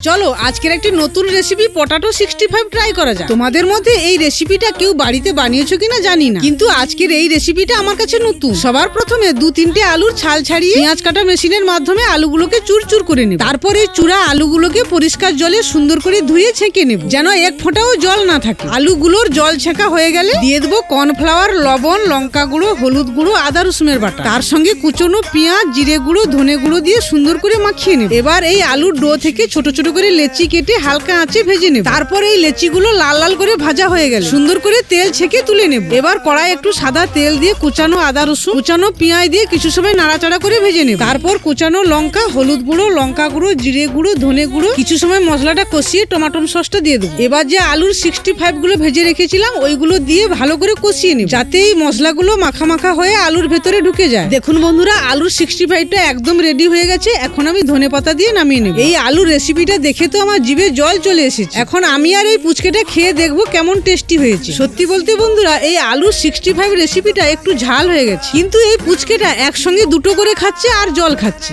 চলো আজকের একটি নতুন রেসিপি পটাটো 65 ট্রাই করা যাক। তোমাদের মধ্যে এই রেসিপিটা কেউ বাড়িতে বানিয়েছো কিনা জানি না, কিন্তু আজকের এই রেসিপিটা আমার কাছে নতুন। সবার প্রথমে 2-3টে আলুর ছাল ছাড়িয়ে পেঁয়াজ কাটা মেশিনের মাধ্যমে আলুগুলোকে চুরচুর করে নেব। তারপর এই চূড়া আলুগুলোকে পরিষ্কার জলে সুন্দর করে ধুয়ে ছেঁকে নেব, যেন এক ফোঁটাও জল না থাকে। আলুগুলোর জল ছেঁকা হয়ে গেলে দিয়ে দেবো কর্নফ্লাওয়ার, লবণ, লঙ্কা গুঁড়ো, হলুদ গুঁড়ো, আদা রসুনের বাটা। তার সঙ্গে কুচনো পেঁয়াজ, জিরে গুঁড়ো, ধনে গুঁড়ো দিয়ে সুন্দর করে মাখিয়ে নেব। এবার এই আলুর ডো থেকে ছোট ছোট করে লেচি কেটে হালকা আঁচে ভেজে নেব। তারপর এই লেচিগুলো লাল লাল করে ভাজা হয়ে গেল সুন্দর করে তেল ছেঁকে তুলে নেব। এবার কড়াই একটু সাদা তেল দিয়ে কুচানো আদা রসুন, কুচানো পেঁয়াজ দিয়ে কিছু সময় নাড়াচাড়া করে ভেজে নেব। তারপর কুচানো লঙ্কা, হলুদ গুঁড়ো, লঙ্কা গুঁড়ো, জিরে গুঁড়ো, ধনে গুঁড়ো, কিছু সময় মশলাটা কষিয়ে টমেটো সসটা দিয়ে দেবো। এবার যে আলুর 65 গুলো ভেজে রেখেছিলাম ওইগুলো দিয়ে ভালো করে কষিয়ে নেব, যাতে এই মশলাগুলো মাখা মাখা হয়ে আলুর ভেতরে ঢুকে যায়। দেখুন বন্ধুরা, আলুর 65টা একদম রেডি হয়ে গেছে। এখন আমি ধনেপাতা দিয়ে নামিয়ে নেব। এই আলুর রেসিপিটা দেখে তো আমার জিভে জল চলে এসেছে। এখন আমি আর এই পুচকেটা খেয়ে দেখবো কেমন টেস্টি হয়েছে। সত্যি বলতে বন্ধুরা, এই আলুর 65 রেসিপিটা একটু ঝাল হয়ে গেছে, কিন্তু এই পুচকেটা একসঙ্গে দুটো করে খাচ্ছে আর জল খাচ্ছে।